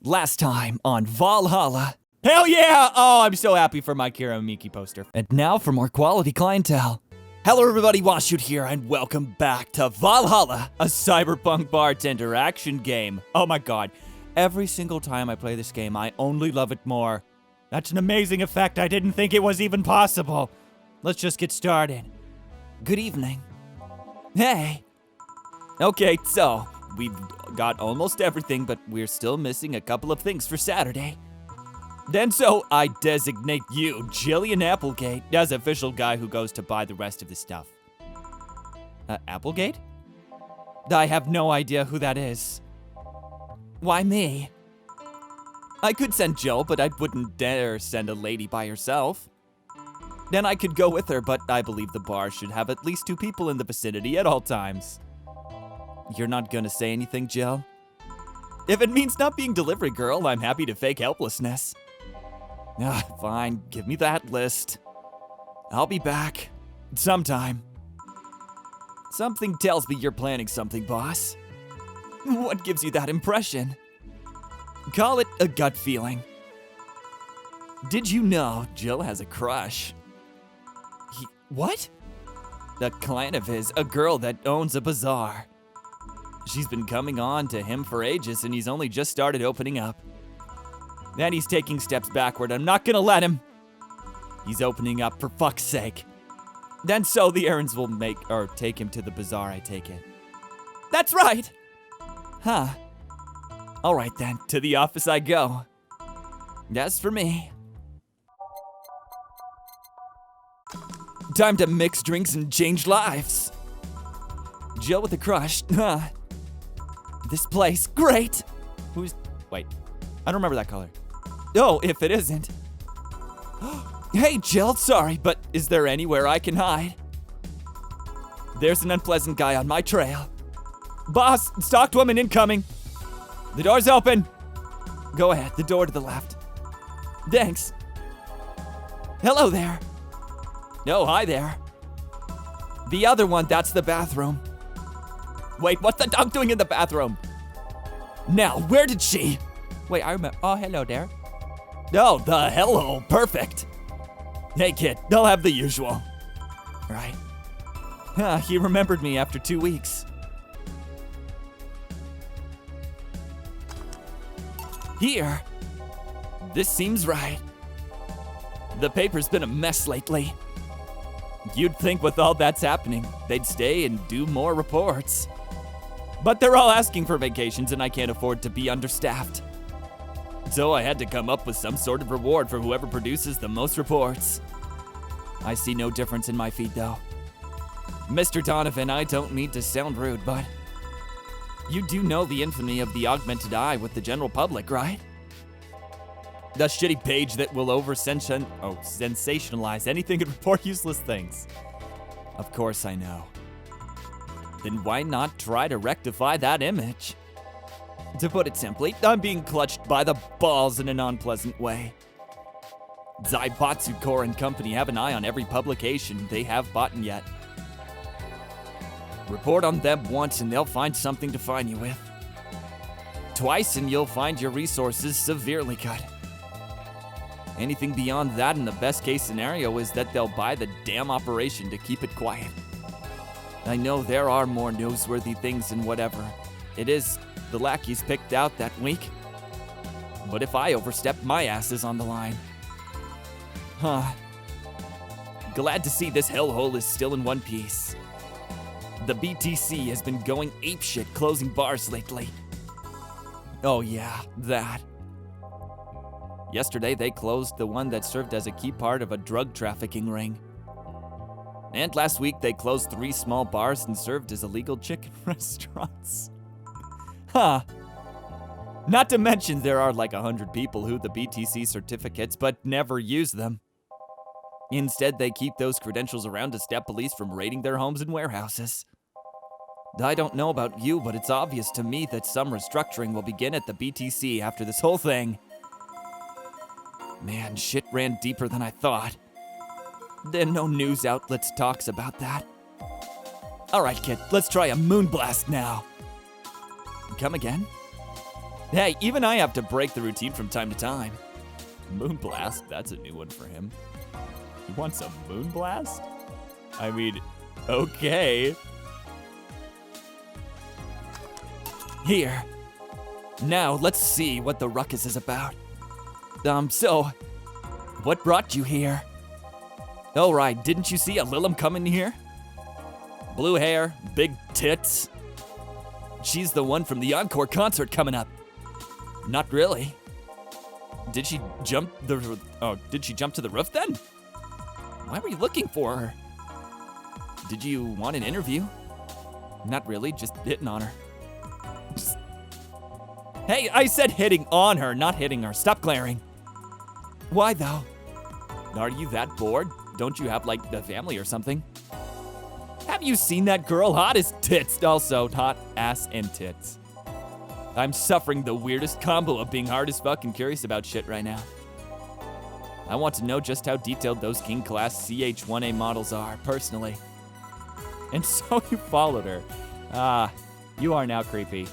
Last time on Valhalla. Hell yeah! Oh, I'm so happy for my Kira Miki poster. And now for more quality clientele. Hello everybody, Washoot here, and welcome back to Valhalla, a cyberpunk bartender action game. Oh my god, every single time I play this game, I only love it more. That's an amazing effect, I didn't think it was even possible. Let's just get started. Good evening. Hey. Okay, so, we've got almost everything, but we're still missing a couple of things for Saturday. Then so I designate you, Jillian Applegate, as official guy who goes to buy the rest of the stuff. Applegate? I have no idea who that is. Why me? I could send Jill, but I wouldn't dare send a lady by herself. Then I could go with her, but I believe the bar should have at least 2 people in the vicinity at all times. You're not gonna say anything, Jill? If it means not being delivery girl, I'm happy to fake helplessness. Fine, give me that list. I'll be back. Sometime. Something tells me you're planning something, boss. What gives you that impression? Call it a gut feeling. Did you know Jill has a crush? What? A client of his, a girl that owns a bazaar. She's been coming on to him for ages, and he's only just started opening up. Then he's taking steps backward. I'm not gonna let him. He's opening up, for fuck's sake. Then so the errands will take him to the bazaar, I take it. That's right! Huh. Alright then, to the office I go. As for me. Time to mix drinks and change lives. Jill with a crush, huh? This place, great! Wait, I don't remember that color. Oh, if it isn't. Hey, Jill, sorry, but is there anywhere I can hide? There's an unpleasant guy on my trail. Boss, stalked woman incoming. The door's open. Go ahead, the door to the left. Thanks. Hello there. No, hi there. The other one, that's the bathroom. Wait, what's the dog doing in the bathroom? Now, where did she? Wait, I remember. Oh, hello there. Oh, the hello. Perfect. Hey, kid, they'll have the usual. Right. He remembered me after 2 weeks. Here. This seems right. The paper's been a mess lately. You'd think with all that's happening, they'd stay and do more reports. But they're all asking for vacations and I can't afford to be understaffed. So I had to come up with some sort of reward for whoever produces the most reports. I see no difference in my feed though. Mr. Donovan, I don't mean to sound rude, but you do know the infamy of the augmented eye with the general public, right? The shitty page that will sensationalize anything and report useless things. Of course I know. Then why not try to rectify that image? To put it simply, I'm being clutched by the balls in an unpleasant way. Zaibatsu Core and company have an eye on every publication they have bought yet. Report on them once and they'll find something to fine you with. Twice and you'll find your resources severely cut. Anything beyond that in the best case scenario is that they'll buy the damn operation to keep it quiet. I know there are more newsworthy things than whatever it is the lackeys picked out that week. But if I overstep, my ass is on the line. Huh. Glad to see this hellhole is still in one piece. The BTC has been going apeshit closing bars lately. Oh yeah, that. Yesterday they closed the one that served as a key part of a drug trafficking ring. And last week they closed 3 small bars and served as illegal chicken restaurants. Huh. Not to mention there are like 100 people who the BTC certificates but never use them. Instead, they keep those credentials around to stop police from raiding their homes and warehouses. I don't know about you, but it's obvious to me that some restructuring will begin at the BTC after this whole thing. Man, shit ran deeper than I thought. Then no news outlets talks about that. Alright, kid, let's try a moonblast now. Come again? Hey, even I have to break the routine from time to time. Moonblast, that's a new one for him. He wants a moonblast? I mean, okay. Here. Now, let's see what the ruckus is about. So, what brought you here? Oh, right, didn't you see a Lilim come in here? Blue hair, big tits. She's the one from the Encore concert coming up. Not really. Did she jump to the roof then? Why were you looking for her? Did you want an interview? Not really, just hitting on her. Hey, I said hitting on her, not hitting her. Stop glaring. Why though? Are you that bored? Don't you have like a family or something? Have you seen that girl? Hot as tits. Also, hot ass and tits. I'm suffering the weirdest combo of being hard as fuck and curious about shit right now. I want to know just how detailed those King Class Ch.3 models are, personally. And so you followed her. Ah, you are now creepy.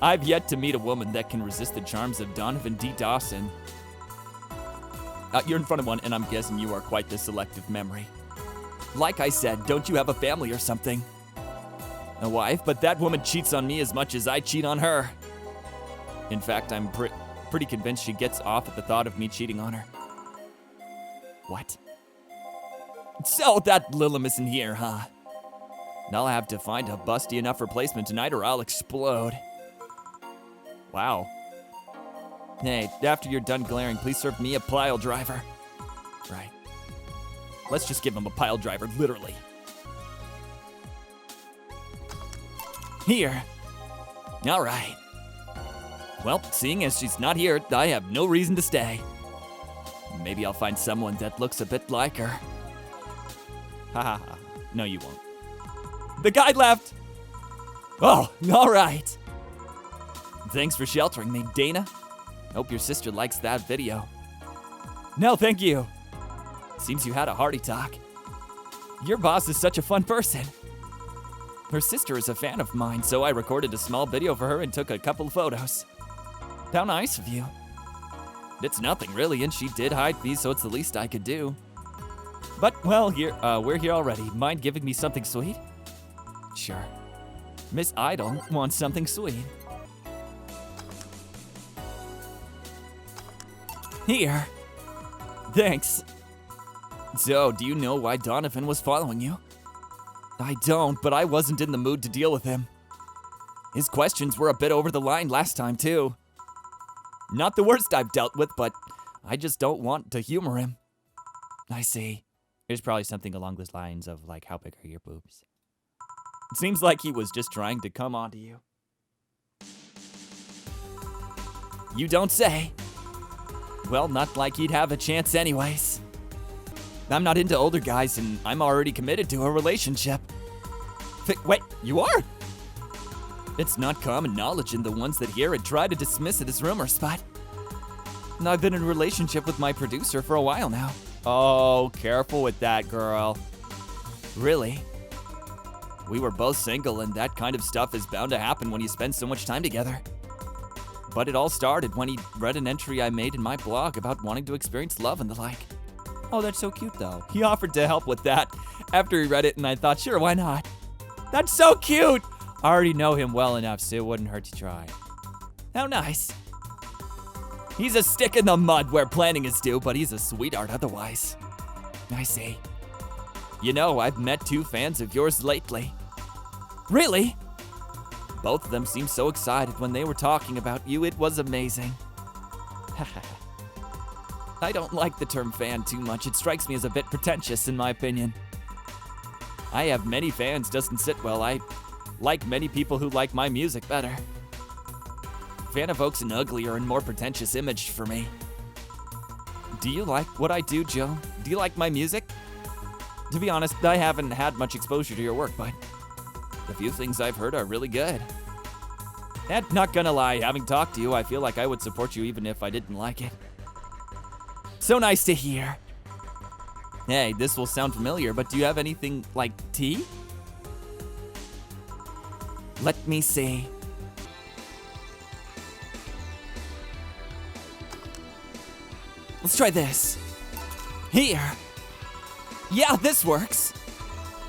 I've yet to meet a woman that can resist the charms of Donovan D. Dawson. You're in front of one, and I'm guessing you are quite the selective memory. Like I said, don't you have a family or something? A wife, but that woman cheats on me as much as I cheat on her. In fact, I'm pretty convinced she gets off at the thought of me cheating on her. What? So that Lilim isn't here, huh? And I'll have to find a busty enough replacement tonight or I'll explode. Wow. Hey, after you're done glaring, please serve me a pile driver. Right. Let's just give him a pile driver, literally. Here. All right. Well, seeing as she's not here, I have no reason to stay. Maybe I'll find someone that looks a bit like her. Ha ha ha. No, you won't. The guy left. Oh, all right. Thanks for sheltering me, Dana. Hope your sister likes that video. No, thank you. Seems you had a hearty talk. Your boss is such a fun person. Her sister is a fan of mine, so I recorded a small video for her and took a couple of photos. How nice of you. It's nothing really, and she did hide me, so it's the least I could do. But, well, we're here already. Mind giving me something sweet? Sure. Miss Idol wants something sweet. Here. Thanks. So, do you know why Donovan was following you? I don't, but I wasn't in the mood to deal with him. His questions were a bit over the line last time, too. Not the worst I've dealt with, but I just don't want to humor him. I see. There's probably something along those lines of, like, how big are your boobs? It seems like he was just trying to come onto you. You don't say. Well, not like he'd have a chance anyways. I'm not into older guys, and I'm already committed to a relationship. Wait, you are? It's not common knowledge, and the ones that hear it try to dismiss it as rumors, but I've been in a relationship with my producer for a while now. Oh, careful with that, girl. Really? We were both single, and that kind of stuff is bound to happen when you spend so much time together. But it all started when he read an entry I made in my blog about wanting to experience love and the like. Oh, that's so cute, though. He offered to help with that after he read it, and I thought, sure, why not? That's so cute! I already know him well enough, so it wouldn't hurt to try. How nice. He's a stick in the mud where planning is due, but he's a sweetheart otherwise. I see. You know, I've met 2 fans of yours lately. Really? Both of them seemed so excited when they were talking about you. It was amazing. I don't like the term fan too much. It strikes me as a bit pretentious, in my opinion. I have many fans doesn't sit well. I like many people who like my music better. Fan evokes an uglier and more pretentious image for me. Do you like what I do, Joe? Do you like my music? To be honest, I haven't had much exposure to your work, but the few things I've heard are really good. And not gonna lie, having talked to you, I feel like I would support you even if I didn't like it. So nice to hear. Hey, this will sound familiar, but do you have anything like tea? Let me see. Let's try this. Here. Yeah, this works.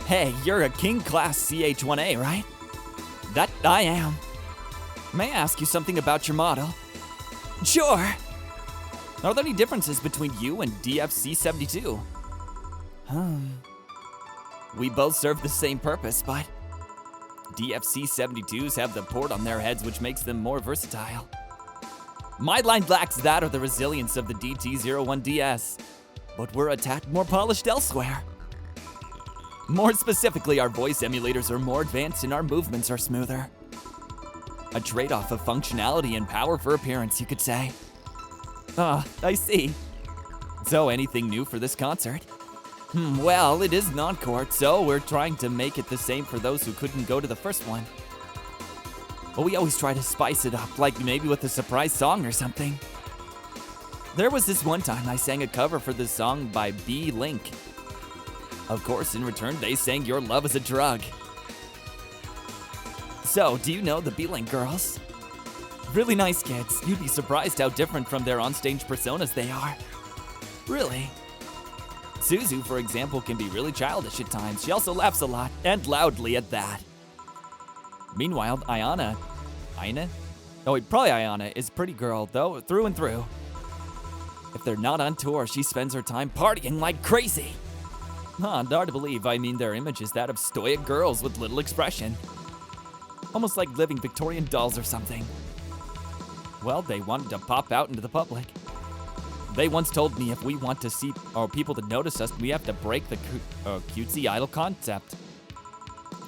Hey, you're a King Class Ch.3, right? That I am. May I ask you something about your model? Sure. Are there any differences between you and DFC-72? We both serve the same purpose, but DFC-72s have the port on their heads, which makes them more versatile. My line lacks that or the resilience of the DT-01DS, but we're a tad more polished elsewhere. More specifically, our voice emulators are more advanced and our movements are smoother. A trade-off of functionality and power for appearance, you could say. Ah, I see. So, anything new for this concert? Well, it is an encore, so we're trying to make it the same for those who couldn't go to the first one. But we always try to spice it up, like maybe with a surprise song or something. There was this one time I sang a cover for this song by B-Link. Of course, in return, they sang Your Love is a Drug. So, do you know the B-Link girls? Really nice kids. You'd be surprised how different from their onstage personas they are. Really? Suzu, for example, can be really childish at times. She also laughs a lot, and loudly at that. Meanwhile, Ayana? Oh wait, probably Ayana is a pretty girl, though, through and through. If they're not on tour, she spends her time partying like crazy. Hard to believe. I mean, their image is that of stoic girls with little expression. Almost like living Victorian dolls or something. Well, they wanted to pop out into the public. They once told me if we want to see or people to notice us, we have to break the cutesy idol concept.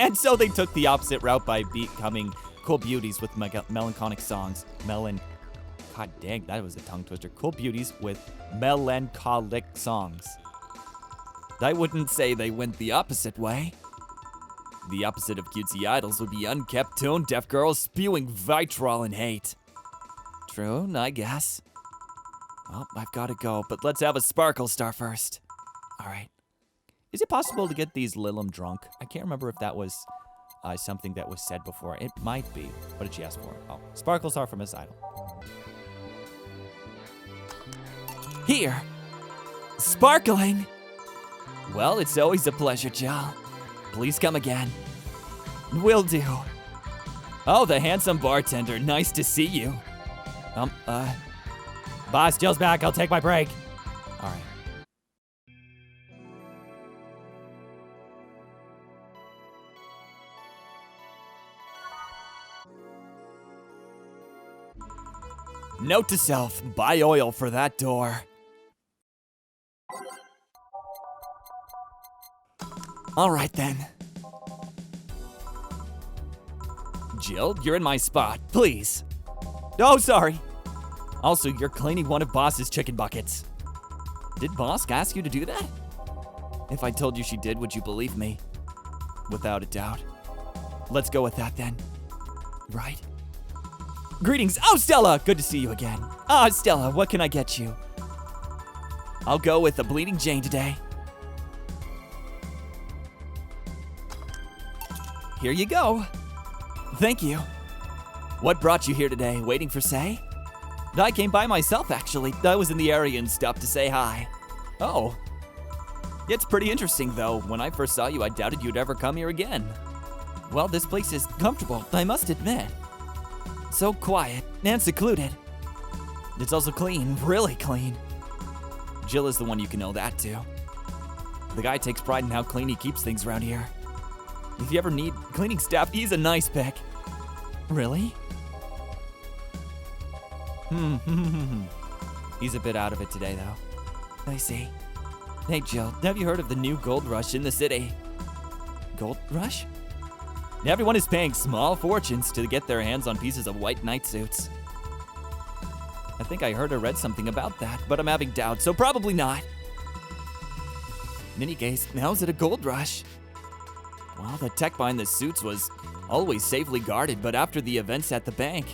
And so they took the opposite route by becoming cool beauties with melancholic songs. God dang, that was a tongue twister. Cool beauties with melancholic songs. I wouldn't say they went the opposite way. The opposite of cutesy idols would be unkept, tone-deaf girls spewing vitriol and hate. True, I guess. Well, I've got to go, but let's have a sparkle star first. All right. Is it possible to get these Lilum drunk? I can't remember if that was something that was said before. It might be. What did she ask for? Oh, sparkle star from Miss Idol. Here. Sparkling. Well, it's always a pleasure, Jill. Please come again. Will do. Oh, the handsome bartender. Nice to see you. Boss, Jill's back. I'll take my break. All right. Note to self, buy oil for that door. All right then. Jill, you're in my spot, please. Oh, sorry. Also, you're cleaning one of Boss's chicken buckets. Did Boss ask you to do that? If I told you she did, would you believe me? Without a doubt. Let's go with that then. Right? Greetings. Oh, Stella! Good to see you again. Stella, what can I get you? I'll go with a Bleeding Jane today. Here you go. Thank you. What brought you here today? Waiting for Say? I came by myself, actually. I was in the area and stopped to say hi. Oh. It's pretty interesting, though. When I first saw you, I doubted you'd ever come here again. Well, this place is comfortable, I must admit. So quiet and secluded. It's also clean, really clean. Jill is the one you can know that to. The guy takes pride in how clean he keeps things around here. If you ever need cleaning staff, he's a nice pick. Really? He's a bit out of it today, though. I see. Hey, Jill, have you heard of the new gold rush in the city? Gold rush? Everyone is paying small fortunes to get their hands on pieces of white night suits. I think I heard or read something about that, but I'm having doubts, so probably not. In any case, how's it a gold rush? Well, the tech behind the suits was always safely guarded, but after the events at the bank...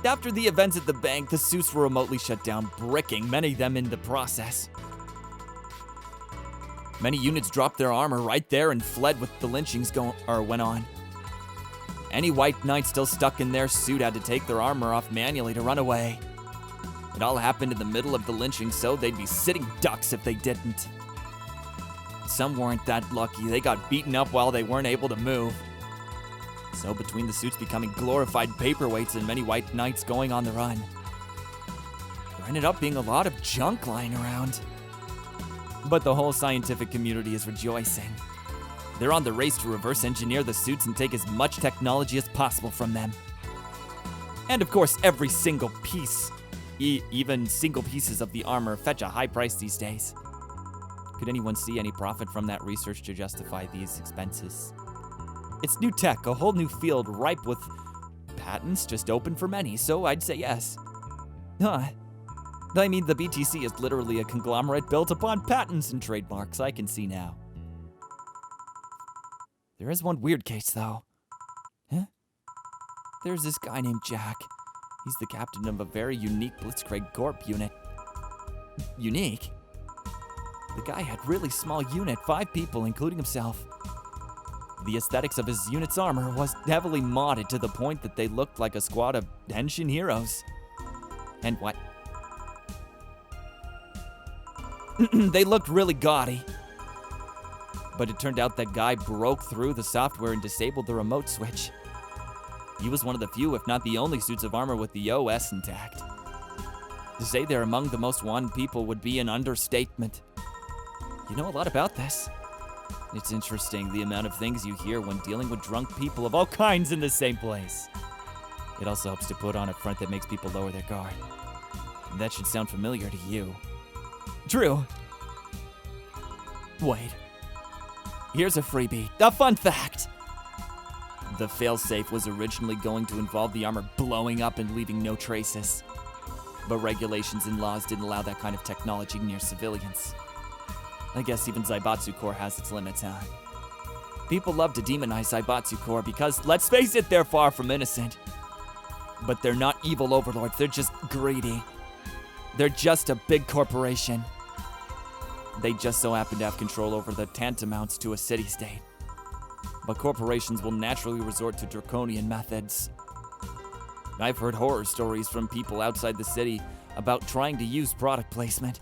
After the events at the bank, the suits were remotely shut down, bricking many of them in the process. Many units dropped their armor right there and fled with the lynchings went on. Any white knight still stuck in their suit had to take their armor off manually to run away. It all happened in the middle of the lynching, so they'd be sitting ducks if they didn't. Some weren't that lucky. They got beaten up while they weren't able to move. So between the suits becoming glorified paperweights and many white knights going on the run, there ended up being a lot of junk lying around. But the whole scientific community is rejoicing. They're on the race to reverse engineer the suits and take as much technology as possible from them. And of course, every single piece, even single pieces of the armor, fetch a high price these days. Could anyone see any profit from that research to justify these expenses? It's new tech, a whole new field ripe with patents just open for many, so I'd say yes. I mean, the BTC is literally a conglomerate built upon patents and trademarks, I can see now. There is one weird case, though. Huh? There's this guy named Jack. He's the captain of a very unique Blitzkrieg Corp unit. Unique? The guy had really small unit, 5 people, including himself. The aesthetics of his unit's armor was heavily modded to the point that they looked like a squad of Henshin heroes. And what? They looked really gaudy. But it turned out that guy broke through the software and disabled the remote switch. He was one of the few, if not the only, suits of armor with the OS intact. To say they're among the most wanted people would be an understatement. You know a lot about this. It's interesting the amount of things you hear when dealing with drunk people of all kinds in the same place. It also helps to put on a front that makes people lower their guard. That should sound familiar to you. True. Wait. Here's a freebie. A fun fact! The failsafe was originally going to involve the armor blowing up and leaving no traces. But regulations and laws didn't allow that kind of technology near civilians. I guess even Zaibatsu Corps has its limits, huh? People love to demonize Zaibatsu Corps because, let's face it, they're far from innocent. But they're not evil overlords, they're just greedy. They're just a big corporation. They just so happen to have control over the tantamounts to a city-state. But corporations will naturally resort to draconian methods. I've heard horror stories from people outside the city about trying to use product placement.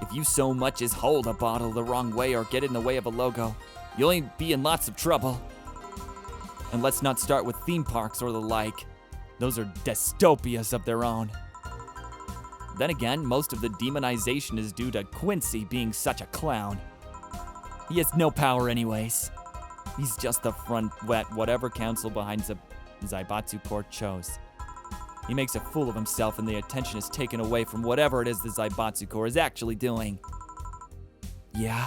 If you so much as hold a bottle the wrong way or get in the way of a logo, you'll only be in lots of trouble. And let's not start with theme parks or the like. Those are dystopias of their own. Then again, most of the demonization is due to Quincy being such a clown. He has no power anyways. He's just the front wet whatever council behind Zaibatsu Corps chose. He makes a fool of himself and the attention is taken away from whatever it is the Zaibatsu Corps is actually doing. Yeah?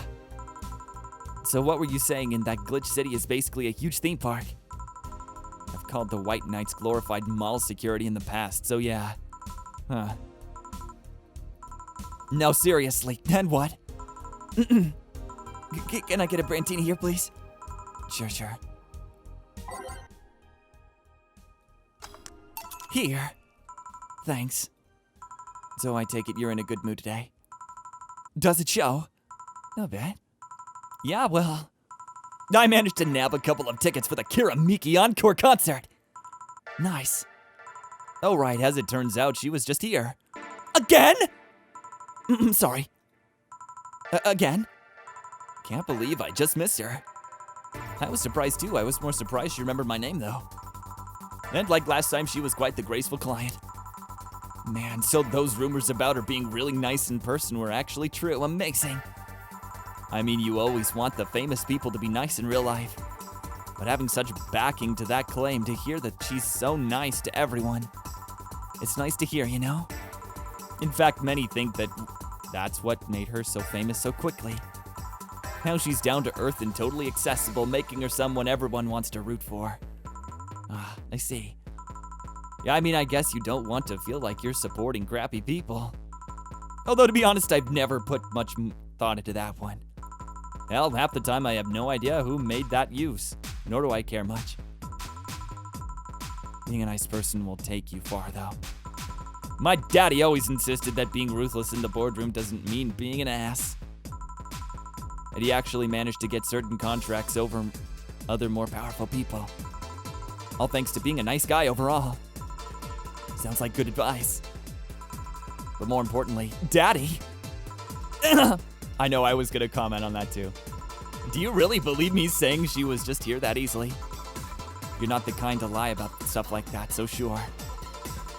So what were you saying in that Glitch City is basically a huge theme park? I've called the White Knights glorified mall security in the past, so yeah. Huh. No, seriously, then what? Can I get a Brantini here, please? Sure. Here. Thanks. So I take it you're in a good mood today? Does it show? Not bad. Yeah, well, I managed to nab a couple of tickets for the Kira Miki Encore concert. Nice. Oh right, as it turns out, she was just here. Again? Sorry. Again? Can't believe I just missed her. I was surprised too. I was more surprised she remembered my name though. And like last time, she was quite the graceful client. Man, so those rumors about her being really nice in person were actually true. Amazing. I mean, you always want the famous people to be nice in real life. But having such backing to that claim, to hear that she's so nice to everyone, it's nice to hear, you know? In fact, many think that that's what made her so famous so quickly. How she's down to earth and totally accessible, making her someone everyone wants to root for. Ah, I see. Yeah, I mean, I guess you don't want to feel like you're supporting crappy people. Although, to be honest, I've never put much thought into that one. Hell, half the time I have no idea who made that use, nor do I care much. Being a nice person will take you far, though. My daddy always insisted that being ruthless in the boardroom doesn't mean being an ass. And he actually managed to get certain contracts over other more powerful people. All thanks to being a nice guy overall. Sounds like good advice. But more importantly, Daddy. I know I was gonna comment on that too. Do you really believe me saying she was just here that easily? You're not the kind to lie about stuff like that, so sure.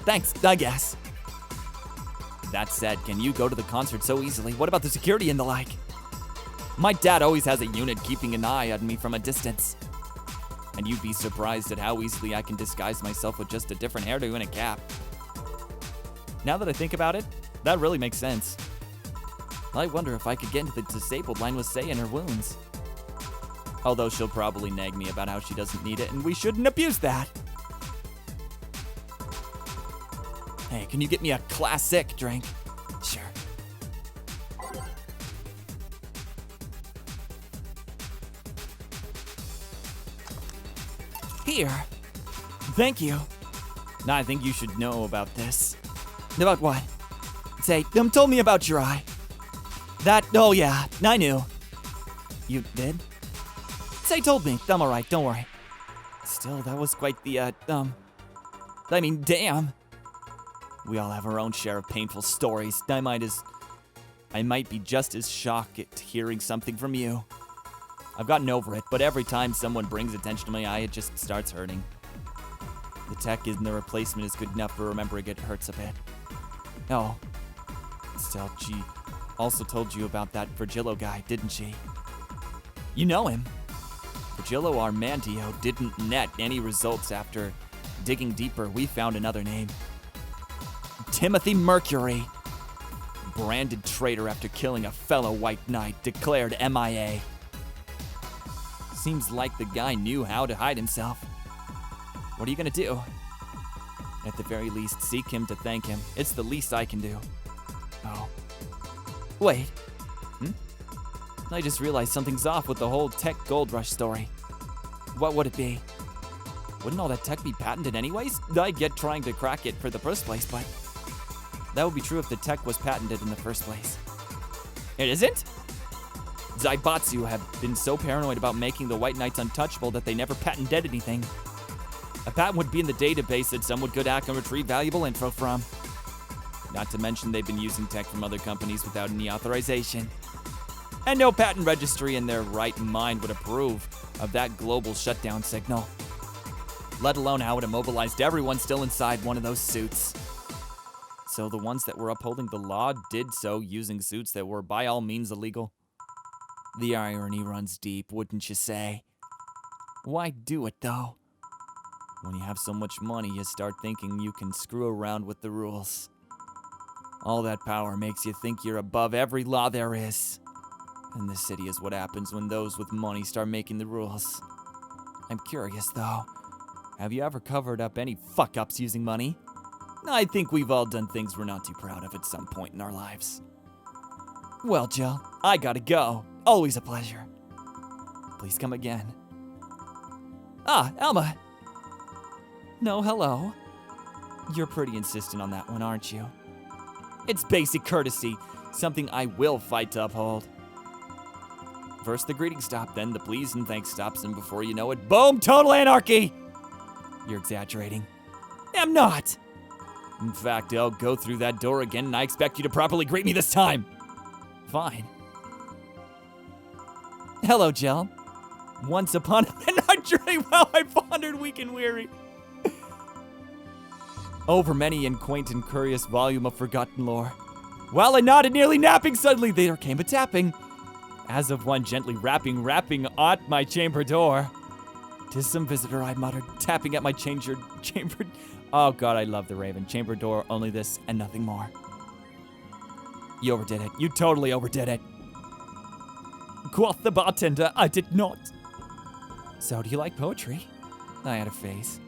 Thanks, I guess. That said, can you go to the concert so easily? What about the security and the like? My dad always has a unit keeping an eye on me from a distance. And you'd be surprised at how easily I can disguise myself with just a different hairdo and a cap. Now that I think about it, that really makes sense. I wonder if I could get into the disabled line with Say in her wounds. Although she'll probably nag me about how she doesn't need it, and we shouldn't abuse that. Hey, can you get me a classic drink? Sure. Here. Thank you. Now I think you should know about this. About what? Say, told me about your eye. Oh yeah, I knew. You did? Say told me. I'm alright, don't worry. Still, that was quite the, I mean, damn. We all have our own share of painful stories. I might be just as shocked at hearing something from you. I've gotten over it, but every time someone brings attention to my eye, it just starts hurting. The tech in the replacement is good enough for remembering it hurts a bit. Oh. Still, she also told you about that Virgilio guy, didn't she? You know him. Virgilio Armantio didn't net any results after digging deeper. We found another name. Timothy Mercury. Branded traitor after killing a fellow white knight, declared MIA. Seems like the guy knew how to hide himself. What are you gonna do? At the very least, seek him to thank him. It's the least I can do. Oh. Wait. I just realized something's off with the whole tech gold rush story. What would it be? Wouldn't all that tech be patented anyways? I get trying to crack it for the first place, but that would be true if the tech was patented in the first place. It isn't? Zaibatsu have been so paranoid about making the White Knights untouchable that they never patented anything. A patent would be in the database that someone could hack and retrieve valuable info from. Not to mention they've been using tech from other companies without any authorization. And no patent registry in their right mind would approve of that global shutdown signal. Let alone how it immobilized everyone still inside one of those suits. So the ones that were upholding the law did so using suits that were by all means illegal. The irony runs deep, wouldn't you say? Why do it though? When you have so much money, you start thinking you can screw around with the rules. All that power makes you think you're above every law there is. And this city is what happens when those with money start making the rules. I'm curious though, have you ever covered up any fuck-ups using money? I think we've all done things we're not too proud of at some point in our lives. Well, Jill, I gotta go. Always a pleasure. Please come again. Ah, Elma. No, hello. You're pretty insistent on that one, aren't you? It's basic courtesy, something I will fight to uphold. First the greeting stop, then the please and thanks stops, and before you know it, boom, total anarchy! You're exaggerating. I'm not! In fact, I'll go through that door again, and I expect you to properly greet me this time. Fine. Hello, Jill. Once upon a dream while I pondered weak and weary. Over many and quaint and curious volume of forgotten lore. While I nodded, nearly napping, suddenly there came a tapping. As of one gently rapping at my chamber door. 'Tis some visitor, I muttered, tapping at my chamber. Oh God, I love the Raven. Chamber door, only this and nothing more. You overdid it. You totally overdid it. Quoth the bartender, I did not. So, do you like poetry? I had a face.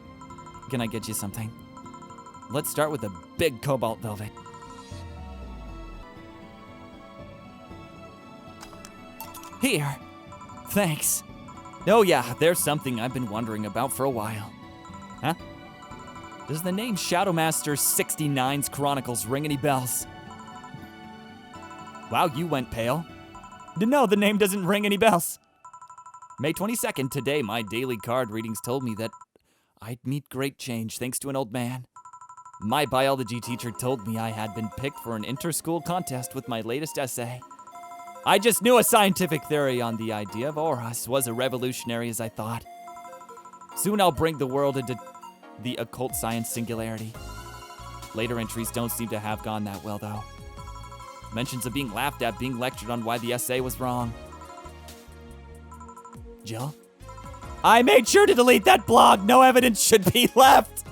Can I get you something? Let's start with a big cobalt velvet. Here. Thanks. Oh yeah, there's something I've been wondering about for a while. Huh? Does the name Shadowmaster 69's Chronicles ring any bells? Wow, you went pale. No, the name doesn't ring any bells. May 22nd, today, my daily card readings told me that I'd meet great change thanks to an old man. My biology teacher told me I had been picked for an inter-school contest with my latest essay. I just knew a scientific theory on the idea of auras was as revolutionary as I thought. Soon I'll bring the world into the occult science singularity. Later entries don't seem to have gone that well, though. Mentions of being laughed at, being lectured on why the essay was wrong. Jill? I made sure to delete that blog. No evidence should be left.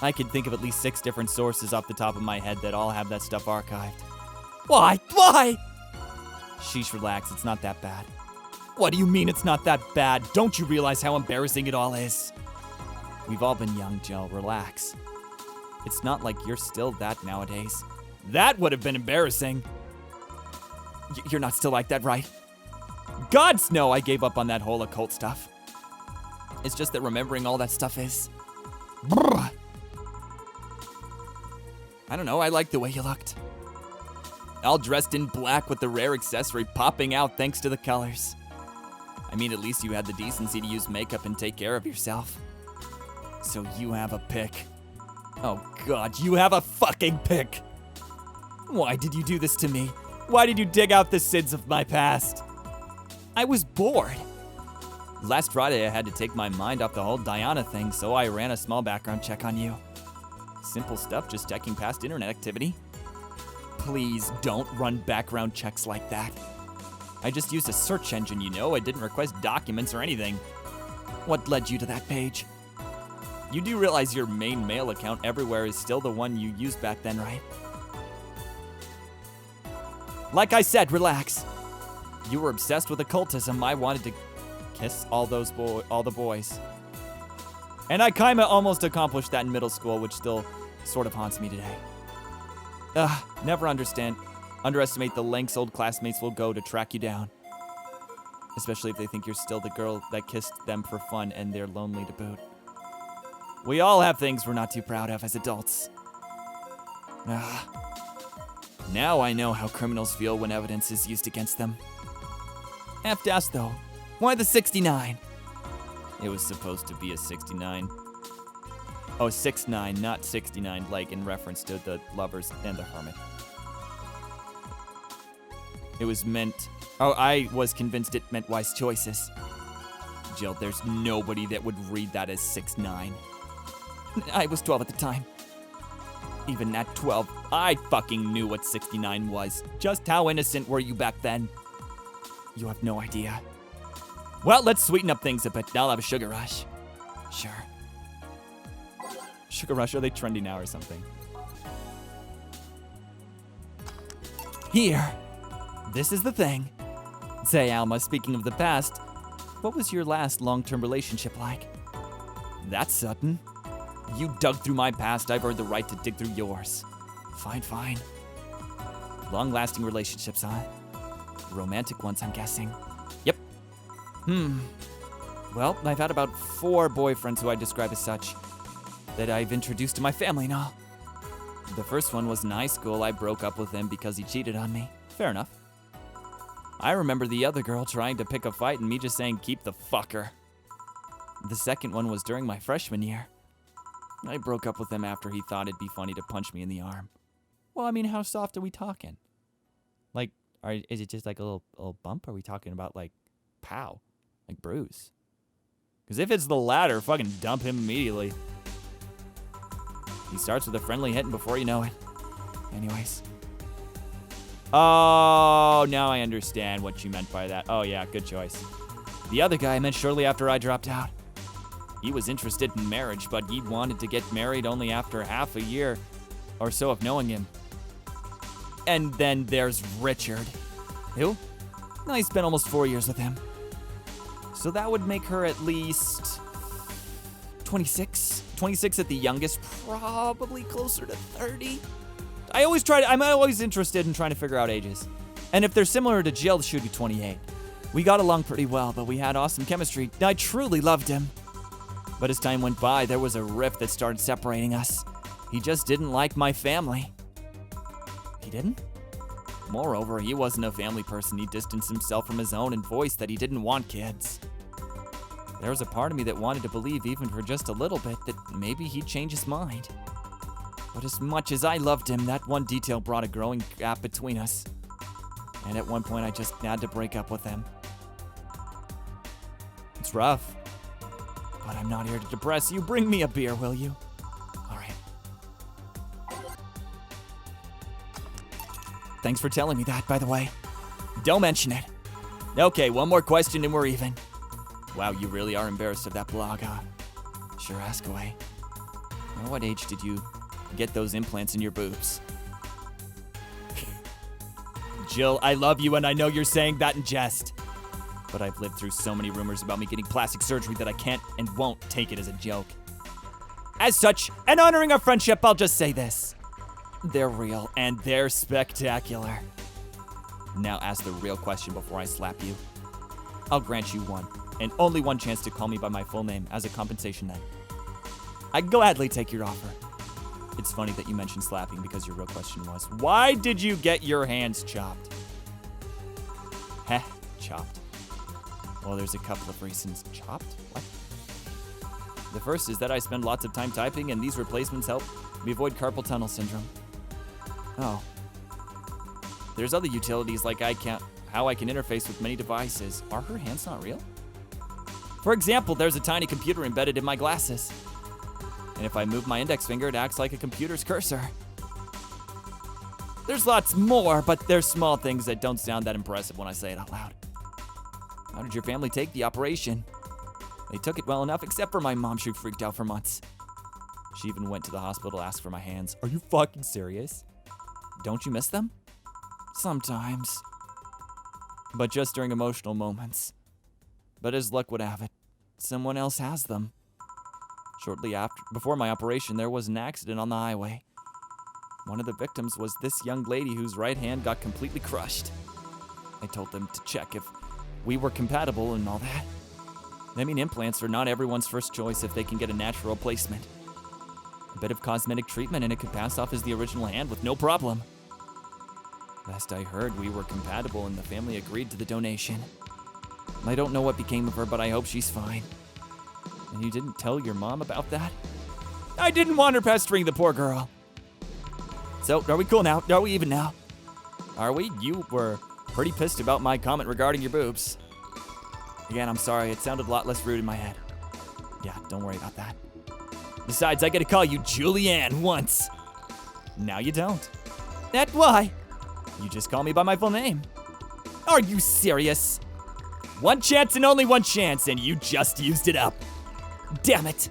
I can think of at least 6 different sources off the top of my head that all have that stuff archived. Why? Why? Sheesh, relax. It's not that bad. What do you mean it's not that bad? Don't you realize how embarrassing it all is? We've all been young, Jill. Relax. It's not like you're still that nowadays. That would have been embarrassing. You're not still like that, right? Gods know I gave up on that whole occult stuff. It's just that remembering all that stuff is... Brr. I don't know, I like the way you looked. All dressed in black with the rare accessory popping out thanks to the colors. I mean, at least you had the decency to use makeup and take care of yourself. So you have a pick. Oh God, you have a fucking pick. Why did you do this to me? Why did you dig out the sins of my past? I was bored. Last Friday, I had to take my mind off the whole Diana thing, so I ran a small background check on you. Simple stuff, just checking past internet activity. Please don't run background checks like that. I just used a search engine, you know. I didn't request documents or anything. What led you to that page? You do realize your main mail account everywhere is still the one you used back then, right? Like I said, relax. You were obsessed with occultism. I wanted to kiss all the boys. And I kinda almost accomplished that in middle school, which still sort of haunts me today. Never underestimate the lengths old classmates will go to track you down. Especially if they think you're still the girl that kissed them for fun and they're lonely to boot. We all have things we're not too proud of as adults. Now I know how criminals feel when evidence is used against them. I have to ask though, why the 69? It was supposed to be a 69. Oh, 6'9", not 69, like in reference to the lovers and the hermit. It was meant... Oh, I was convinced it meant wise choices. Jill, there's nobody that would read that as 6'9". I was 12 at the time. Even at 12, I fucking knew what 69 was. Just how innocent were you back then? You have no idea. Well, let's sweeten up things a bit. I'll have a sugar rush. Sure. Sugar rush, are they trendy now or something? Here. This is the thing. Say, Alma, speaking of the past, what was your last long-term relationship like? That's sudden. You dug through my past, I've earned the right to dig through yours. Fine, fine. Long-lasting relationships, huh? Romantic ones, I'm guessing. Yep. Well, I've had about 4 boyfriends who I describe as such, that I've introduced to my family and all. The first one was in high school. I broke up with him because he cheated on me. Fair enough. I remember the other girl trying to pick a fight and me just saying, keep the fucker. The second one was during my freshman year. I broke up with him after he thought it'd be funny to punch me in the arm. Well, I mean, how soft are we talking? Like, is it just like a little bump? Or are we talking about like, pow? Like bruise? Because if it's the latter, fucking dump him immediately. He starts with a friendly hit and before you know it. Anyways. Oh, now I understand what you meant by that. Oh yeah, good choice. The other guy I met shortly after I dropped out. He was interested in marriage, but he wanted to get married only after half a year or so of knowing him. And then there's Richard. Who? I spent almost 4 years with him. So that would make her at least 26? 26 at the youngest, probably closer to 30. I'm always interested in trying to figure out ages. And if they're similar to Jill, she would be 28. We got along pretty well, but we had awesome chemistry. I truly loved him. But as time went by, there was a rift that started separating us. He just didn't like my family. He didn't? Moreover, he wasn't a family person. He distanced himself from his own and voiced that he didn't want kids. There was a part of me that wanted to believe, even for just a little bit, that maybe he'd change his mind. But as much as I loved him, that one detail brought a growing gap between us. And at one point, I just had to break up with him. It's rough. But I'm not here to depress you. Bring me a beer, will you? All right. Thanks for telling me that, by the way. Don't mention it. Okay, one more question and we're even. Wow, you really are embarrassed of that blog, huh? Sure, ask away. At what age did you get those implants in your boobs? Jill, I love you and I know you're saying that in jest. But I've lived through so many rumors about me getting plastic surgery that I can't and won't take it as a joke. As such, and honoring our friendship, I'll just say this. They're real and they're spectacular. Now ask the real question before I slap you. I'll grant you one, and only one chance to call me by my full name as a compensation then. I gladly take your offer. It's funny that you mentioned slapping because your real question was, why did you get your hands chopped? Heh, chopped. Well, there's a couple of reasons. Chopped? What? The first is that I spend lots of time typing and these replacements help me avoid carpal tunnel syndrome. Oh. There's other utilities like how I can interface with many devices. Are her hands not real? For example, there's a tiny computer embedded in my glasses. And if I move my index finger, it acts like a computer's cursor. There's lots more, but they're small things that don't sound that impressive when I say it out loud. How did your family take the operation? They took it well enough, except for my mom. She freaked out for months. She even went to the hospital to ask for my hands. Are you fucking serious? Don't you miss them? Sometimes. But just during emotional moments. But as luck would have it, someone else has them. Shortly before my operation, there was an accident on the highway. One of the victims was this young lady whose right hand got completely crushed. I told them to check if we were compatible and all that. I mean, implants are not everyone's first choice if they can get a natural replacement. A bit of cosmetic treatment and it could pass off as the original hand with no problem. Last I heard, we were compatible and the family agreed to the donation. I don't know what became of her, but I hope she's fine. And you didn't tell your mom about that? I didn't want her pestering the poor girl. So, are we cool now? Are we even now? Are we? You were pretty pissed about my comment regarding your boobs. Again, I'm sorry. It sounded a lot less rude in my head. Yeah, don't worry about that. Besides, I get to call you Julianne once. Now you don't. That's why. You just call me by my full name. Are you serious? One chance and only one chance, and you just used it up. Damn it.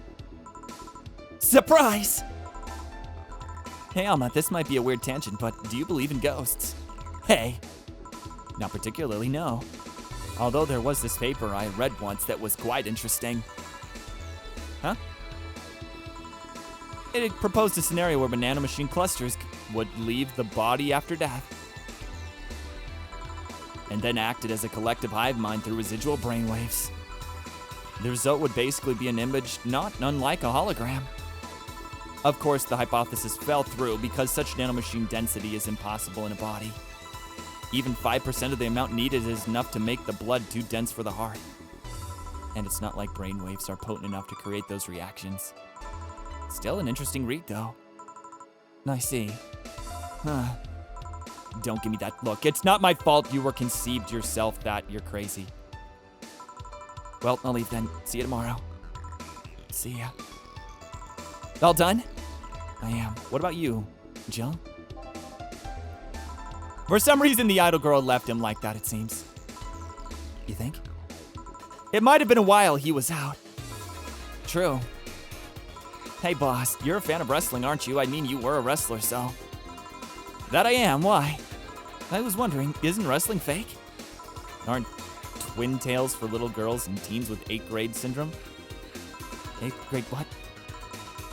Surprise! Hey, Alma, this might be a weird tangent, but do you believe in ghosts? Hey. Not particularly, no. Although there was this paper I read once that was quite interesting. Huh? It proposed a scenario where banana machine clusters would leave the body after death. And then acted as a collective hive mind through residual brainwaves. The result would basically be an image not unlike a hologram. Of course, the hypothesis fell through because such nanomachine density is impossible in a body. Even 5% of the amount needed is enough to make the blood too dense for the heart. And it's not like brainwaves are potent enough to create those reactions. Still an interesting read, though. I see. Huh. Don't give me that look. It's not my fault you were conceived yourself that you're crazy. Well, I'll leave then. See you tomorrow. See ya. All done? I am. What about you, Jill? For some reason, the idol girl left him like that, it seems. You think? It might have been a while he was out. True. Hey, boss, you're a fan of wrestling, aren't you? I mean, you were a wrestler, so. That I am. Why? I was wondering, isn't wrestling fake? Aren't twin tails for little girls and teens with 8th grade syndrome? 8th grade what?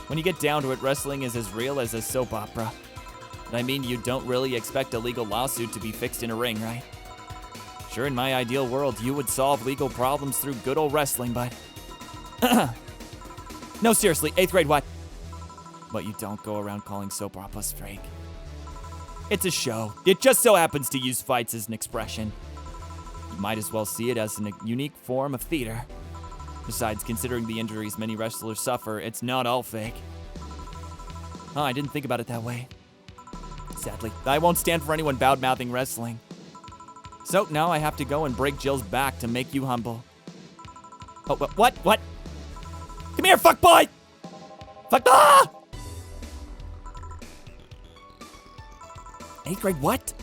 When you get down to it, wrestling is as real as a soap opera. I mean, you don't really expect a legal lawsuit to be fixed in a ring, right? Sure, in my ideal world, you would solve legal problems through good old wrestling, but... No, seriously, 8th grade what? But you don't go around calling soap operas fake. It's a show. It just so happens to use fights as an expression. You might as well see it as a unique form of theater. Besides, considering the injuries many wrestlers suffer, it's not all fake. Oh, I didn't think about it that way. Sadly, I won't stand for anyone bad-mouthing wrestling. So now I have to go and break Jill's back to make you humble. Oh, what? What? Come here, fuckboy! Fuck, ah! 8th grade, what?